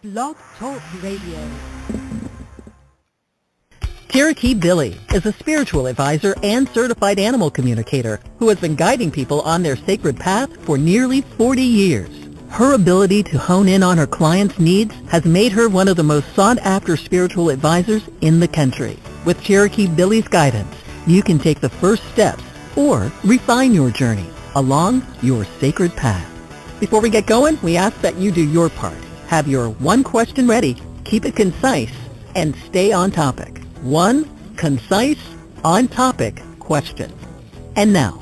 Blog Talk Radio. Cherokee Billie is a spiritual advisor and certified animal communicator who has been guiding people on their sacred path for nearly 40 years. Her ability to hone in on her clients' needs has made her one of the most sought-after spiritual advisors in the country. With Cherokee Billie's guidance, you can take the first steps or refine your journey along your sacred path. Before we get going, we ask that you do your part. Have your one question ready, keep it concise, and stay on topic. One concise, on-topic question. And now,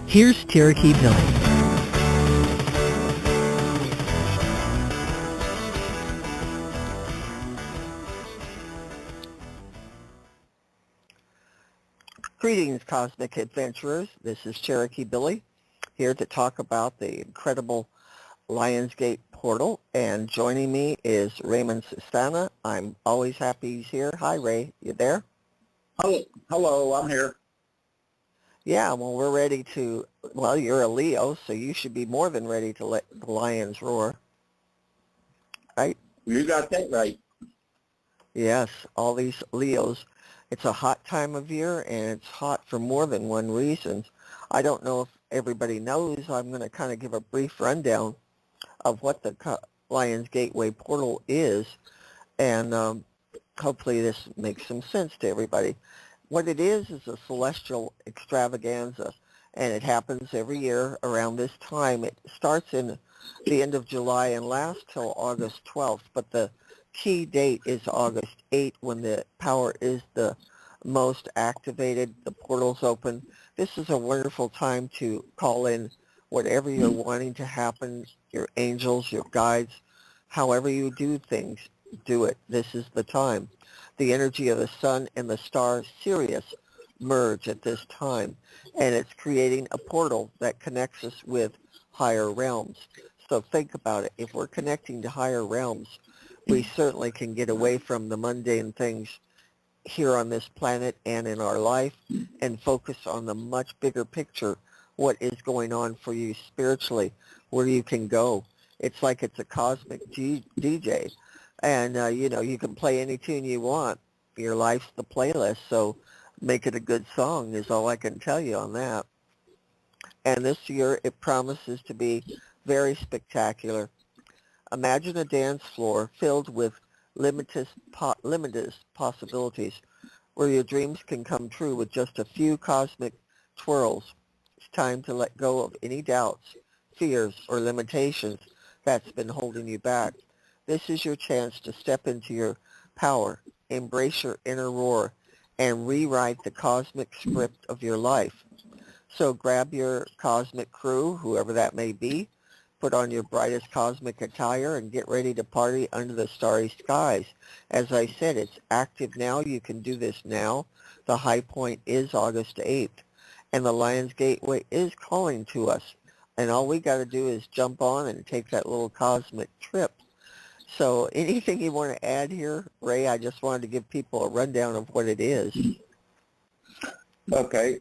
here's Cherokee Billie. Greetings, cosmic adventurers. This is Cherokee Billie, here to talk about the incredible Lionsgate portal, and joining me is Raymond Susani. I'm always happy he's here. Hi, Ray. You there? Hello, I'm here. Yeah, well, we're ready to, well, you're a Leo, so you should be more than ready to let the lions roar. Right? You got that right. Yes, all these Leos. It's a hot time of year, and it's hot for more than one reason. I don't know if everybody knows. I'm going to kind of give a brief rundown of what the Lions Gateway portal is, and hopefully this makes some sense to everybody. What it is a celestial extravaganza, and it happens every year around this time. It starts in the end of July and lasts till August 12th, but the key date is August 8th when the power is the most activated, the portal's open. This is a wonderful time to call in whatever you're wanting to happen, your angels, your guides, however you do things, do it. This is the time. The energy of the sun and the star Sirius merge at this time, and it's creating a portal that connects us with higher realms. So think about it. If we're connecting to higher realms, we certainly can get away from the mundane things here on this planet and in our life and focus on the much bigger picture, what is going on for you spiritually, where you can go. It's like it's a cosmic DJ, and you can play any tune you want. Your life's the playlist, so make it a good song is all I can tell you on that. And this year it promises to be very spectacular. Imagine a dance floor filled with limitless possibilities where your dreams can come true with just a few cosmic twirls. It's time to let go of any doubts, fears, or limitations that's been holding you back. This is your chance to step into your power, embrace your inner roar, and rewrite the cosmic script of your life. So grab your cosmic crew, whoever that may be, put on your brightest cosmic attire, and get ready to party under the starry skies. As I said, it's active now. You can do this now. The high point is August 8th. And the Lions Gateway is calling to us. And all we got to do is jump on and take that little cosmic trip. So anything you want to add here, Ray? I just wanted to give people a rundown of what it is. Okay.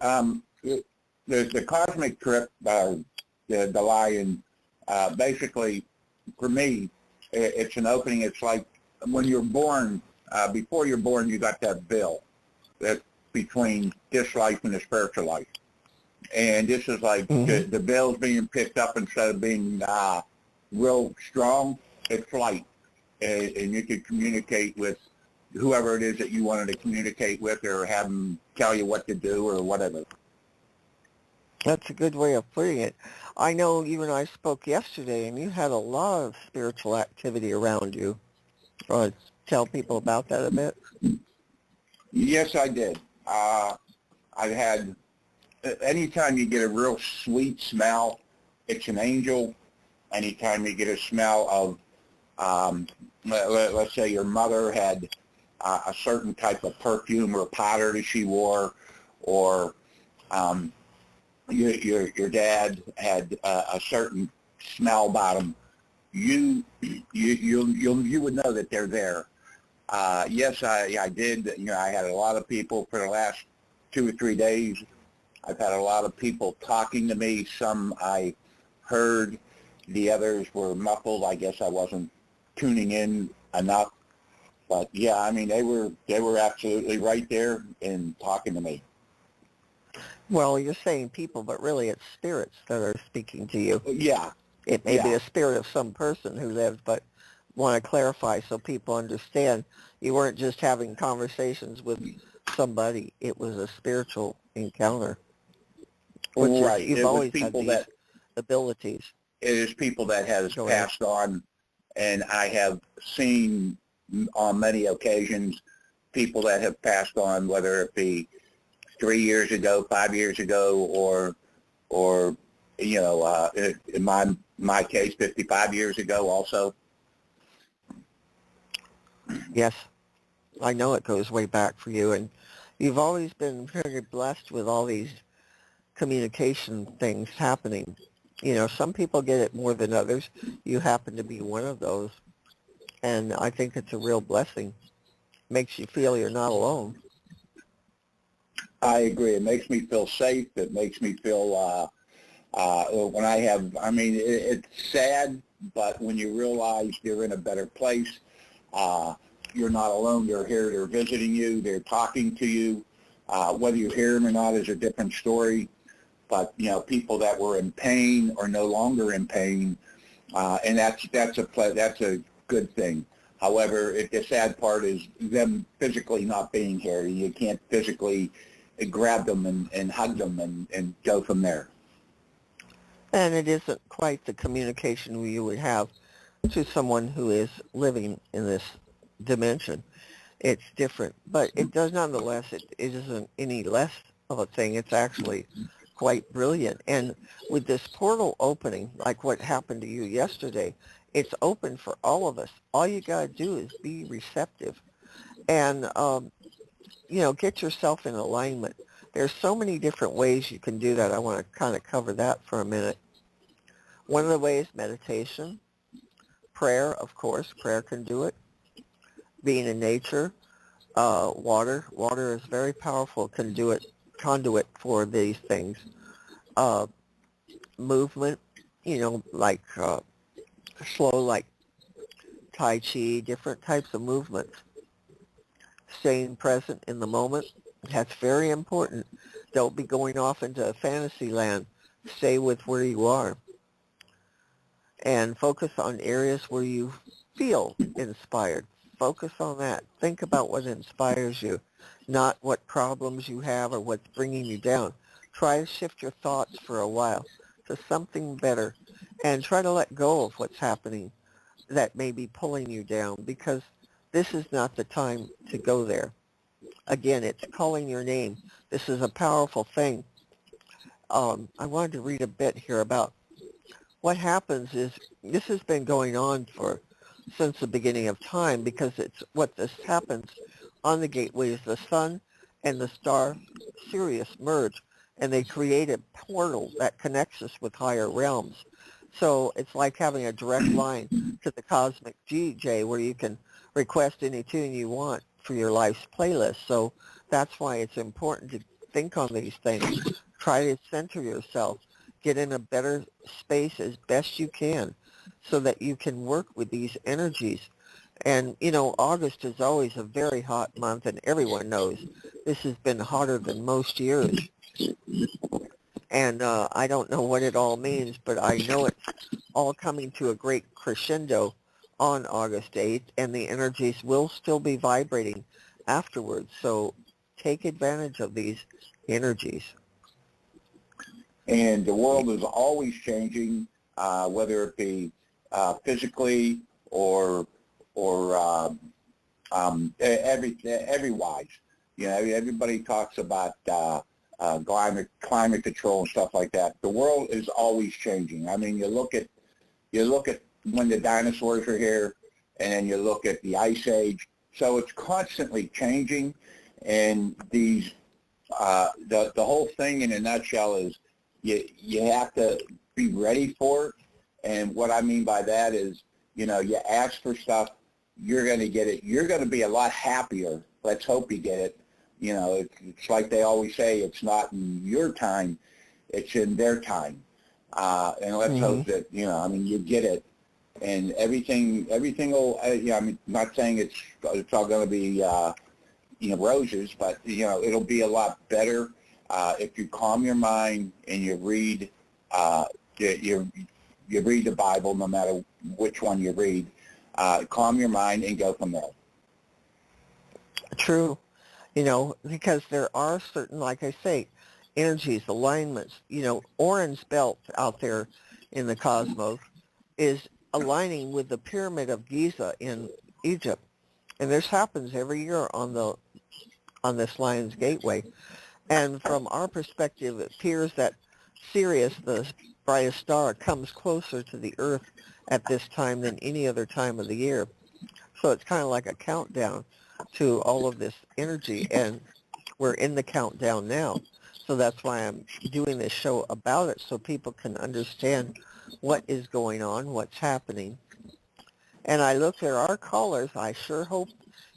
The cosmic trip, the Lion, basically, for me, it's an opening. It's like when you're born, before you're born, you got that veil that's between this life and the spiritual life. And this is like the veil's being picked up instead of being real strong. It's light. And you can communicate with whoever it is that you wanted to communicate with or have them tell you what to do or whatever. That's a good way of putting it. I know you and I spoke yesterday, and you had a lot of spiritual activity around you. Tell people about that a bit. Yes, I did. I've had, anytime you get a real sweet smell, it's an angel. Anytime you get a smell of, let's say your mother had a certain type of perfume or powder that she wore, or your dad had a certain smell about him, you would know that they're there. Yes, I did. I had a lot of people for the last 2 or 3 days. I've had a lot of people talking to me. Some I heard, the others were muffled. I guess I wasn't tuning in enough. But yeah, I mean, they were absolutely right there and talking to me. Well, you're saying people, but really it's spirits that are speaking to you. Yeah, It may be yeah, a spirit of some person who lives, but want to clarify so people understand you weren't just having conversations with somebody. It was a spiritual encounter, which is, right. you've It was always had people these that abilities. it is people that has Go ahead. passed on, and I have seen on many occasions people that have passed on, whether it be 3 years ago, 5 years ago, or you know, in my case, 55 years ago also. Yes, I know it goes way back for you, and you've always been very blessed with all these communication things happening. You know, some people get it more than others. You happen to be one of those, and I think it's a real blessing. Makes you feel you're not alone. I agree. It makes me feel safe. It makes me feel when I have, I mean, it's sad, but when you realize you're in a better place, you're not alone. They're here. They're visiting you. They're talking to you. Whether you hear them or not is a different story. But, you know, people that were in pain are no longer in pain, and that's a good thing. However, the sad part is them physically not being here. You can't physically grab them and hug them and go from there. And it isn't quite the communication you would have to someone who is living in this dimension. It's different, but it does nonetheless, it isn't any less of a thing. It's actually quite brilliant. And with this portal opening, like what happened to you yesterday, it's open for all of us. All you got to do is be receptive and, you know, get yourself in alignment. There's so many different ways you can do that. I want to kind of cover that for a minute. One of the ways, meditation, prayer, of course, prayer can do it. Being in nature, water is very powerful, conduit for these things. Movement, you know, like slow, like Tai Chi, different types of movements. Staying present in the moment, that's very important. Don't be going off into fantasy land. Stay with where you are. And focus on areas where you feel inspired. Focus on that. Think about what inspires you, not what problems you have or what's bringing you down. Try to shift your thoughts for a while to something better and try to let go of what's happening that may be pulling you down, because this is not the time to go there. Again, it's calling your name. This is a powerful thing. I wanted to read a bit here about what happens is this has been going on since the beginning of time, because it's what this happens on the gateways. The sun and the star Sirius merge, and they create a portal that connects us with higher realms. So it's like having a direct line to the cosmic DJ where you can request any tune you want for your life's playlist. So that's why it's important to think on these things. Try to center yourself. Get in a better space as best you can so that you can work with these energies. And, you know, August is always a very hot month, and everyone knows this has been hotter than most years. And I don't know what it all means, but I know it's all coming to a great crescendo on August 8th, and the energies will still be vibrating afterwards. So take advantage of these energies. And the world is always changing, whether it be physically or every wise. You know, everybody talks about climate control and stuff like that. The world is always changing. I mean, you look at when the dinosaurs were here, and then you look at the Ice Age. So it's constantly changing, and these the whole thing in a nutshell is you have to be ready for it. And what I mean by that is, you know, you ask for stuff, you're going to get it. You're going to be a lot happier. Let's hope you get it. You know, it's like they always say, it's not in your time, it's in their time. And let's hope that, you know, I mean, you get it. and everything will. I'm not saying it's all going to be roses, but it'll be a lot better if you calm your mind and you read you read the Bible, no matter which one you read. Calm your mind and go from there. True. Because there are certain, like I say, energies, alignments. Orion's belt out there in the cosmos is aligning with the Pyramid of Giza in Egypt. And this happens every year on this Lion's Gateway. And from our perspective, it appears that Sirius, the brightest star, comes closer to the Earth at this time than any other time of the year. So it's kind of like a countdown to all of this energy, and we're in the countdown now. So that's why I'm doing this show about it, so people can understand what is going on, what's happening. And I look at our callers. I sure hope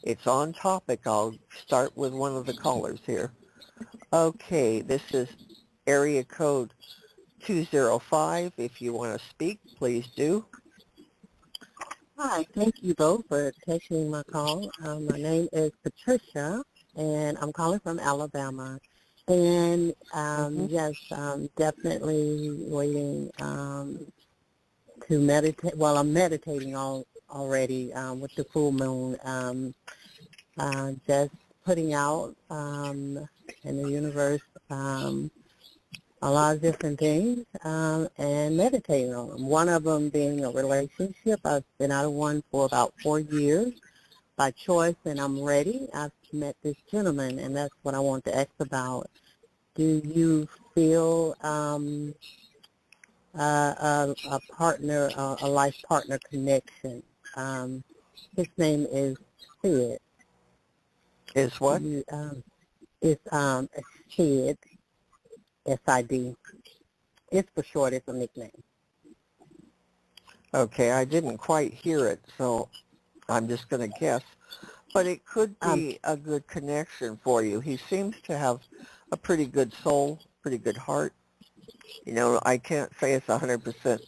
it's on topic. I'll start with one of the callers here. Okay, this is area code 205. If you want to speak, please do. Hi, thank you both for taking my call. My name is Patricia, and I'm calling from Alabama. And yes, definitely waiting to meditate. Well, I'm meditating already with the full moon. Just putting out in the universe a lot of different things and meditating on them. One of them being a relationship. I've been out of one for about 4 years by choice, and I'm ready. I've met this gentleman, and that's what I want to ask about. Do you feel a partner, a life partner connection? His name is Sid. Is what? It's Sid. SID. It's for short. It's a nickname. Okay, I didn't quite hear it, so I'm just going to guess. But it could be a good connection for you. He seems to have a pretty good soul, pretty good heart. I can't say it's 100%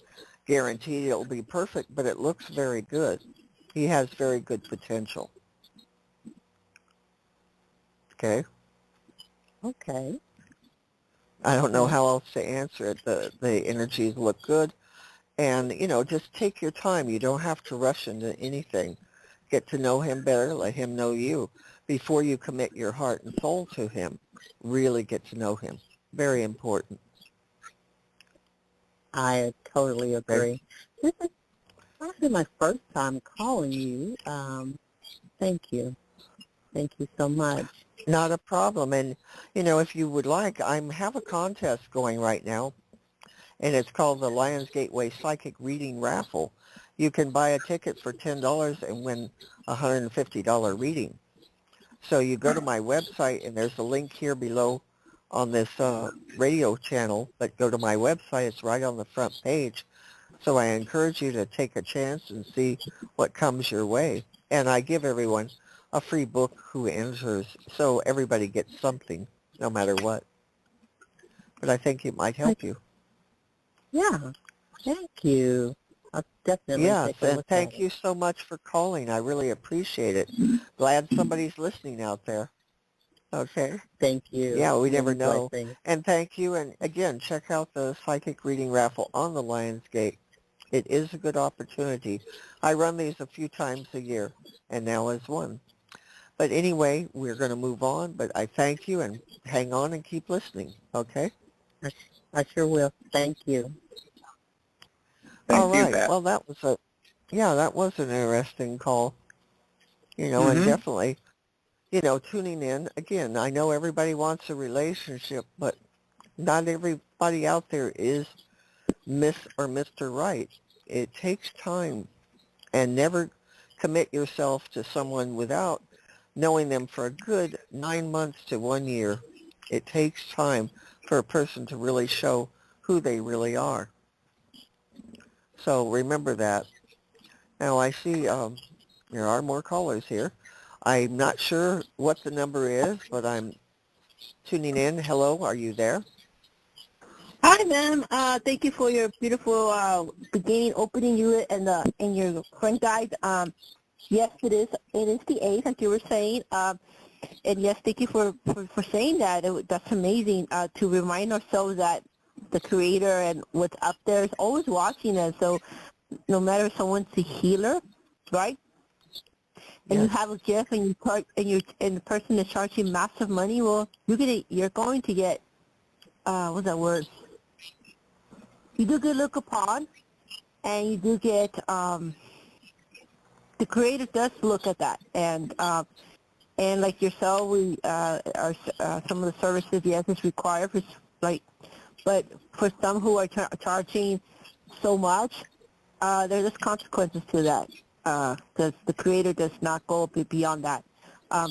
guaranteed it'll be perfect, but it looks very good. He has very good potential. Okay? Okay. I don't know how else to answer it. The energies look good. And, just take your time. You don't have to rush into anything. Get to know him better. Let him know you before you commit your heart and soul to him. Really get to know him. Very important. I totally agree. This is actually my first time calling you. Thank you. Thank you so much. Not a problem. And, if you would like, I have a contest going right now, and it's called the Lions Gateway Psychic Reading Raffle. You can buy a ticket for $10 and win a $150 reading. So you go to my website, and there's a link here below on this radio channel, but go to my website. It's right on the front page. So I encourage you to take a chance and see what comes your way. And I give everyone a free book who enters, so everybody gets something, no matter what. But I think it might help you. Yeah, thank you. I'll definitely Yes, take a and look thank at you so much for calling. I really appreciate it. Glad somebody's listening out there. Okay. Thank you. Yeah, we never Many know. blessings. And thank you. And again, check out the Psychic Reading Raffle on the Lionsgate. It is a good opportunity. I run these a few times a year, and now is one. But anyway, we're going to move on, but I thank you, and hang on and keep listening, okay? I sure will. Thank you. All right. Pat. Well, that was an interesting call, and definitely, tuning in. Again, I know everybody wants a relationship, but not everybody out there is Miss or Mr. Right. It takes time, and never commit yourself to someone without knowing them for a good 9 months to 1 year. It takes time for a person to really show who they really are. So remember that. Now I see there are more callers here. I'm not sure what the number is, but I'm tuning in. Hello, are you there? Hi, ma'am. Thank you for your beautiful beginning, opening you and your friend guide. Yes, it is. It is the 8th, like you were saying. And yes, thank you for saying that. That's amazing to remind ourselves that the Creator and what's up there is always watching us. So no matter if someone's a healer, right? And you have a gift, and and the person is charging massive money. Well, you're going to get what's that word? You do get looked upon, and you do get the Creator does look at that, and like yourself, we are some of the services, yes, it's required for but for some who are charging so much, there's just consequences to that, because the Creator does not go beyond that.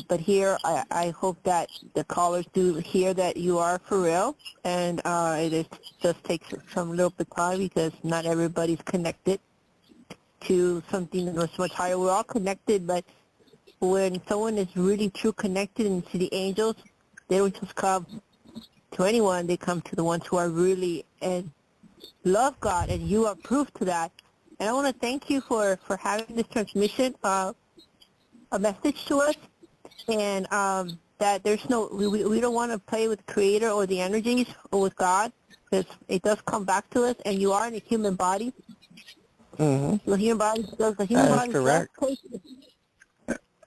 But here, I hope that the callers do hear that you are for real, and just takes some little bit of time because not everybody's connected to something that's much higher. We're all connected, but when someone is really true connected into the angels, they don't just come to anyone. They come to the ones who are really and love God, and you are proof to that. And I want to thank you for having this transmission, a message to us, and that there's we don't want to play with the Creator or the energies or with God, because it does come back to us, and you are in a human body. Mm-hmm. The human body does. That is correct.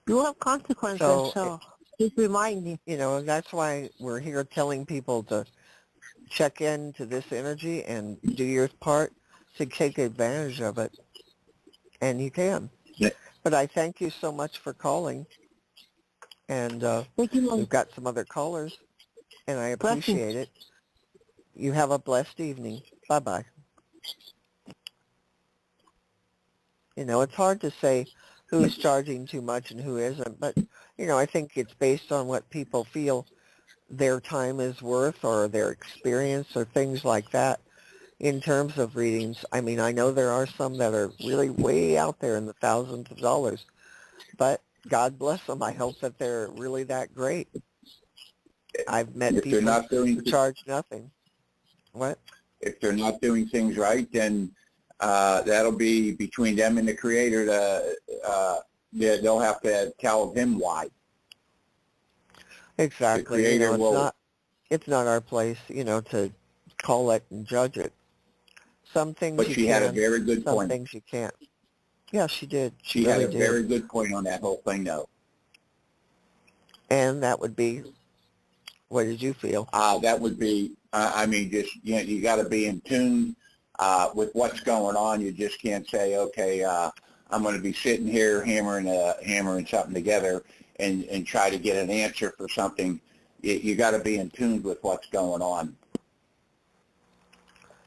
You will have consequences, so just remind me. That's why we're here telling people to check into this energy and do your part to take advantage of it. And you can. Yeah. But I thank you so much for calling. And Thank you, we've got some other callers, and I appreciate it. You have a blessed evening. Bye-bye. It's hard to say who's charging too much and who isn't, but, I think it's based on what people feel their time is worth or their experience or things like that in terms of readings. I mean, I know there are some that are really way out there in the thousands of dollars, but God bless them. I hope that they're really that great. I've met people who charge nothing. What? If they're not doing things right, then that'll be between them and the Creator. They'll have to tell him why. Exactly. It's not our place, to call it and judge it. Some things but you she can, had a very good some point. things you can't. Yeah, she did. She really had a very good point on that whole thing, though. And that would be, what did you feel? That would be, just, you got to be in tune with what's going on. You just can't say, okay, I'm going to be sitting here hammering something together and try to get an answer for something. You got to be in tune with what's going on.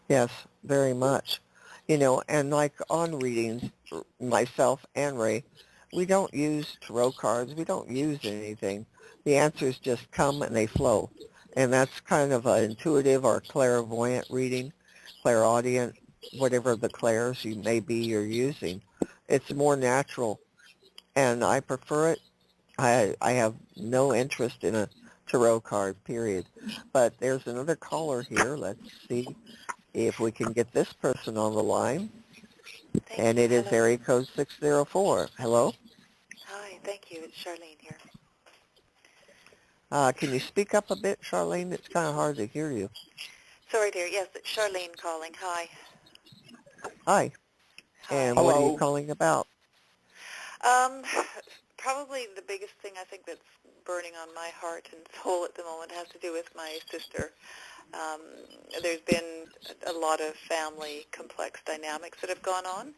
Yes, very much. And like on readings, myself and Ray, we don't use tarot cards. We don't use anything. The answers just come and they flow. And that's kind of an intuitive or clairvoyant reading, clairaudient, whatever the clairs you may be you're using. It's more natural, and I prefer it. I have no interest in a tarot card, period. But there's another caller here. Let's see if we can get this person on the line. And it is area code 604. Hello? Hi, thank you. It's Charlene here. Can you speak up a bit, Charlene? It's kind of hard to hear you. Sorry, dear. Yes, it's Charlene calling. Hi. Hi. And what are you calling about? Probably the biggest thing I think that's burning on my heart and soul at the moment has to do with my sister. There's been a lot of family complex dynamics that have gone on,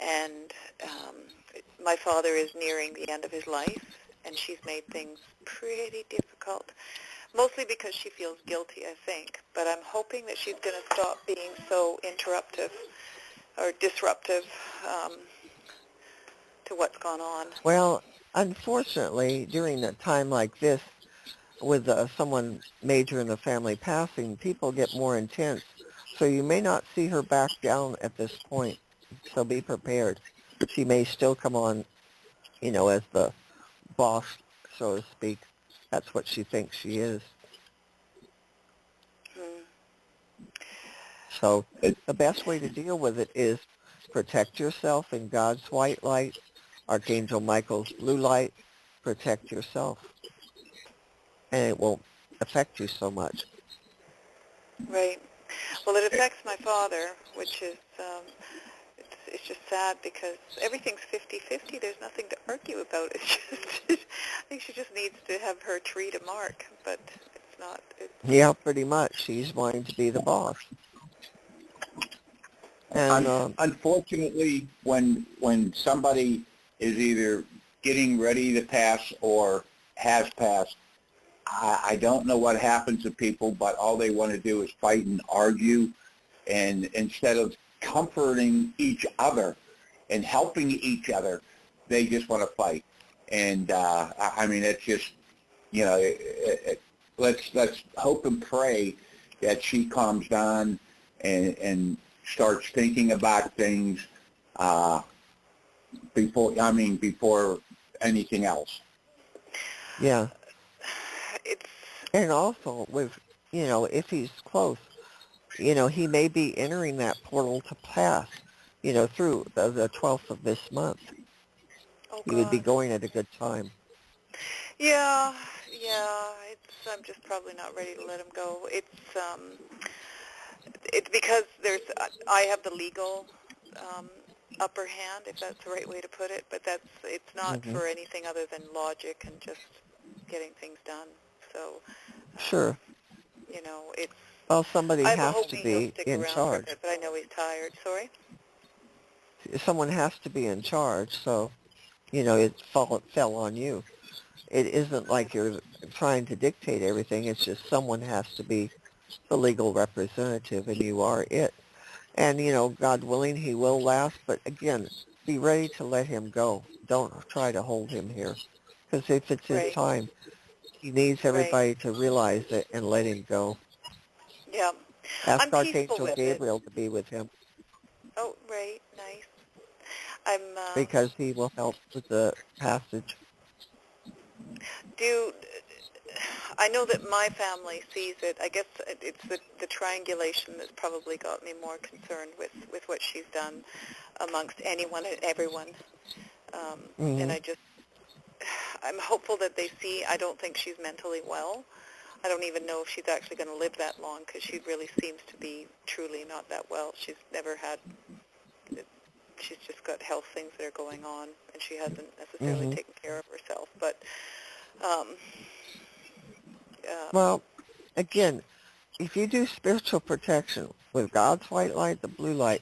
and my father is nearing the end of his life, and she's made things pretty difficult, mostly because she feels guilty, I think. But I'm hoping that she's going to stop being so interruptive or disruptive to what's gone on. Well, unfortunately, during a time like this, with someone major in the family passing, people get more intense. So you may not see her back down at this point. So be prepared. She may still come on, as the boss, so to speak. That's what she thinks she is. So the best way to deal with it is protect yourself in God's white light, Archangel Michael's blue light. Protect yourself, and it won't affect you so much. Right. Well, it affects my father, which is, it's just sad because everything's 50-50. There's nothing to argue about. It's just, I think she just needs to have her tree to mark, but it's not. Yeah, pretty much. She's wanting to be the boss. And unfortunately, when somebody is either getting ready to pass or has passed, I don't know what happens to people, but all they want to do is fight and argue, and instead of comforting each other and helping each other, they just want to fight. And I mean, it's just, you know, let's hope and pray that she calms down and starts thinking about things before anything else. yeah. It's, And also with, you know, if he's close, you know, he may be entering that portal to pass, you know, through the 12th of this month. oh He would be God. going at a good time. Yeah. I'm just probably not ready to let him go. It's because I have the legal upper hand, if that's the right way to put it, but it's not for anything other than logic and just getting things done. So, Sure. you know, it's. Well, somebody I'm has to hoping he'll be stick in around charge. for a bit, but I know he's tired. Sorry. Someone has to be in charge, so, you know, it fell on you. It isn't like you're trying to dictate everything. It's just someone has to be the legal representative, and you are it. And, you know, God willing, he will last. But, again, be ready to let him go. Don't try to hold him here. Because if it's his Right. time, he needs everybody to realize it and let him go. Yeah. Ask I'm peaceful Archangel with Gabriel it. to be with him Oh, right. Nice. I'm. because he will help with the passage. I know that my family sees it. I guess it's the triangulation that's probably got me more concerned with what she's done amongst anyone and everyone. And I'm hopeful that they see. I don't think she's mentally well. I don't even know if she's actually going to live that long because she really seems to be truly not that well. She's never had, she's just got health things that are going on, and she hasn't necessarily taken care of herself. But, Well, again, if you do spiritual protection with God's white light, the blue light,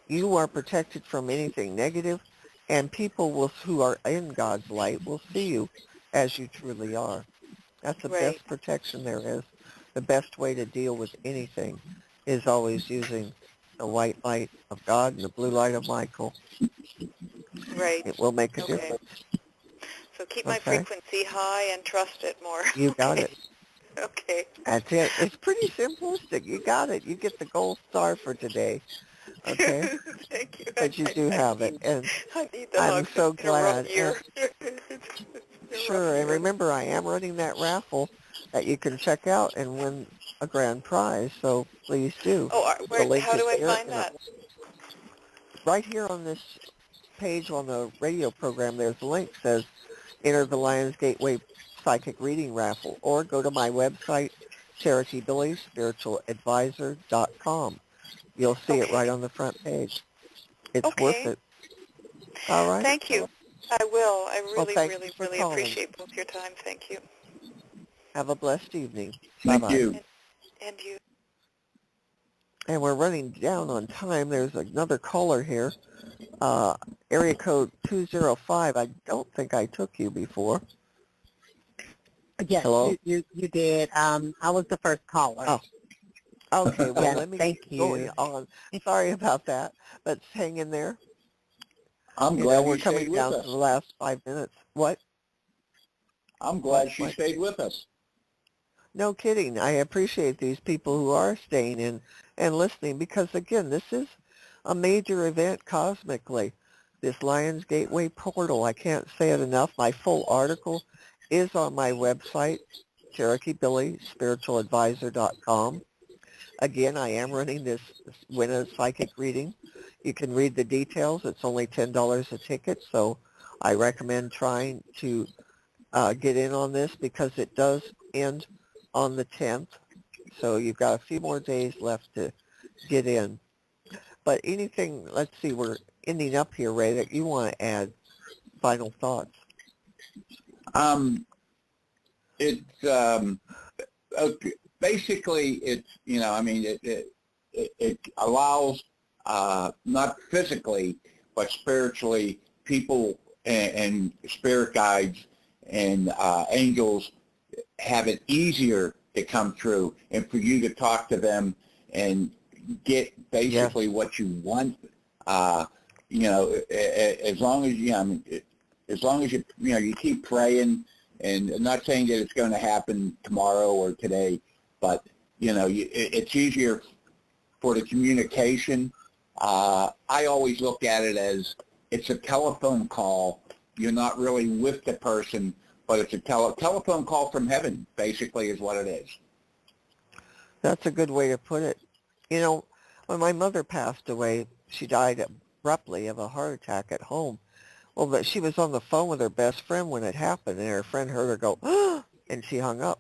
you are protected from anything negative, and people who are in God's light will see you as you truly are. That's the right. best protection there is. The best way to deal with anything is always using the white light of God and the blue light of Michael. Right. It will make a difference. So keep my frequency high and trust it more. You got it. Okay. That's it. It's pretty simplistic. You got it. You get the gold star for today. Okay? Thank you. But you do have it. And I need the I'm hugs. so It's been a rough glad. year. Sure. And remember, I am running that raffle that you can check out and win a grand prize. So please do. Oh, The link how is do I here find that? right here on this page on the radio program. There's a link that says enter the Lions Gateway Psychic Reading Raffle, or go to my website, Cherokee Billie, spiritualadvisor.com. You'll see it right on the front page. It's worth it. All right? Thank you. I will. I really, really calling. appreciate both your time. Thank you. Have a blessed evening. Thank Bye-bye. you. And you. And we're running down on time. There's another caller here. Area code 205. I don't think I took you before. Yes, Hello? you did. I was the first caller. Oh. Okay, well, Yes, let me thank keep going you. on. Sorry about that, but hang in there. I'm glad we're you coming stayed down with to us. the last 5 minutes. What? I'm glad she stayed with us. No kidding. I appreciate these people who are staying in and listening because, again, this is a major event cosmically. This Lions Gateway portal, I can't say it enough. My full article is on my website, Cherokee Billie, spiritualadvisor.com. Again, I am running this Win a Psychic reading. You can read the details. It's only $10 a ticket, so I recommend trying to get in on this because it does end on the 10th. So you've got a few more days left to get in. But anything, let's see, we're ending up here, Ray, that you want to add final thoughts? It's okay. Basically, it's, I mean, it allows, not physically, but spiritually, people and spirit guides and angels have it easier to come through, and for you to talk to them and get basically what you want. As long as as long as you keep praying, and I'm not saying that it's going to happen tomorrow or today, but it's easier for the communication. I always look at it as it's a telephone call. You're not really with the person, but it's a telephone call from heaven, basically, is what it is. That's a good way to put it. When my mother passed away, she died abruptly of a heart attack at home. Well, but she was on the phone with her best friend when it happened, and her friend heard her go, "Ah," and she hung up.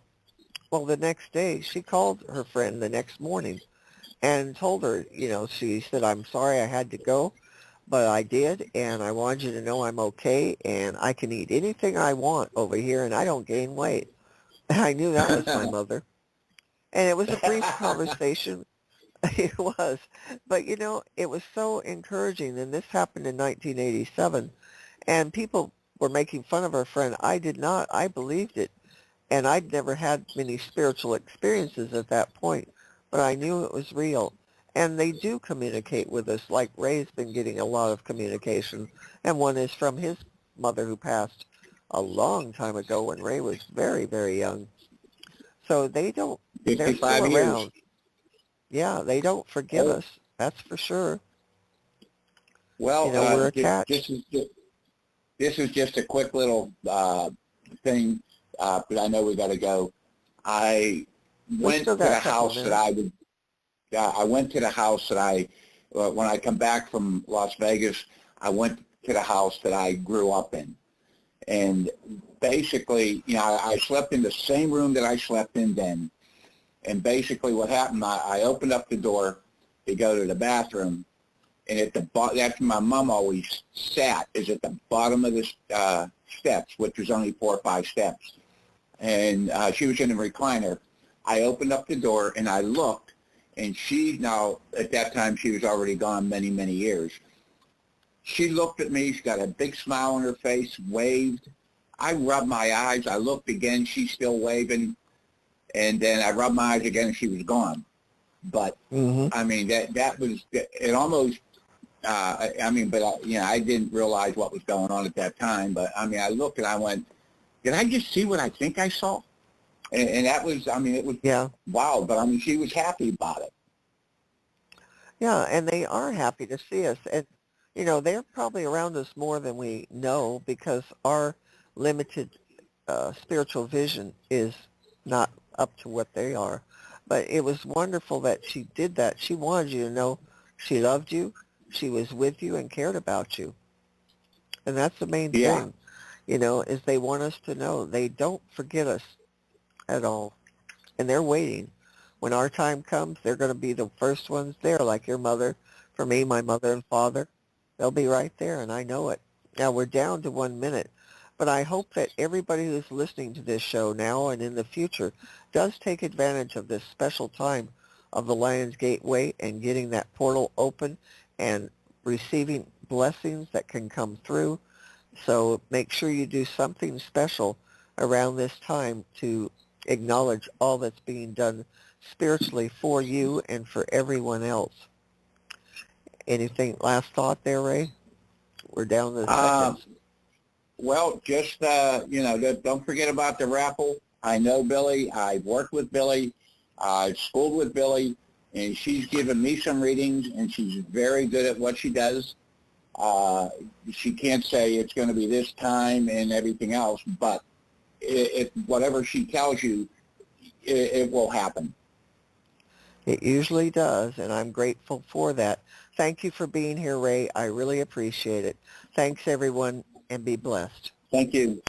Well, the next day, she called her friend the next morning and told her, she said, "I'm sorry I had to go, but I did, and I wanted you to know I'm okay, and I can eat anything I want over here, and I don't gain weight." And I knew that was my mother. And it was a brief conversation. It was. But, it was so encouraging, and this happened in 1987, and people were making fun of her friend. I did not. I believed it, and I'd never had many spiritual experiences at that point, but I knew it was real. And they do communicate with us, like Ray's been getting a lot of communication, and one is from his mother who passed a long time ago when Ray was very, very young. So they're still around. Years. Yeah, they don't forget us. That's for sure. Well, we're attached. This is just a quick little thing, but I know we got to go. I went to the house that I went to the house that when I come back from Las Vegas, I went to the house that I grew up in. And basically, I slept in the same room that I slept in then. And basically what happened, I opened up the door to go to the bathroom, and that's where my mom always sat, is at the bottom of the steps, which was only 4 or 5 steps. And she was in a recliner. I opened up the door, and I looked, and now, at that time, she was already gone many, many years. She looked at me. She got a big smile on her face, waved. I rubbed my eyes. I looked again. She's still waving. And then I rubbed my eyes again, and she was gone. But, I mean, that was, it almost, I didn't realize what was going on at that time. But, I mean, I looked and I went, did I just see what I think I saw? And that was, it was wild. But, she was happy about it. Yeah, and they are happy to see us. And, they're probably around us more than we know because our limited spiritual vision is not up to what they are. But it was wonderful that she did that. She wanted you to know she loved you, she was with you, and cared about you. And that's the main thing, is they want us to know. They don't forget us at all. And they're waiting. When our time comes, they're going to be the first ones there, like your mother. For me, my mother and father, they'll be right there, and I know it. Now, we're down to 1 minute. But I hope that everybody who's listening to this show now and in the future does take advantage of this special time of the Lion's Gateway and getting that portal open and receiving blessings that can come through. So make sure you do something special around this time to acknowledge all that's being done spiritually for you and for everyone else. Anything, last thought there, Ray? We're down to seconds. Well, just, don't forget about the raffle. I know Billie. I've worked with Billie. I've schooled with Billie, and she's given me some readings, and she's very good at what she does. She can't say it's going to be this time and everything else, but whatever she tells you, it will happen. It usually does, and I'm grateful for that. Thank you for being here, Ray. I really appreciate it. Thanks, everyone, and be blessed. Thank you.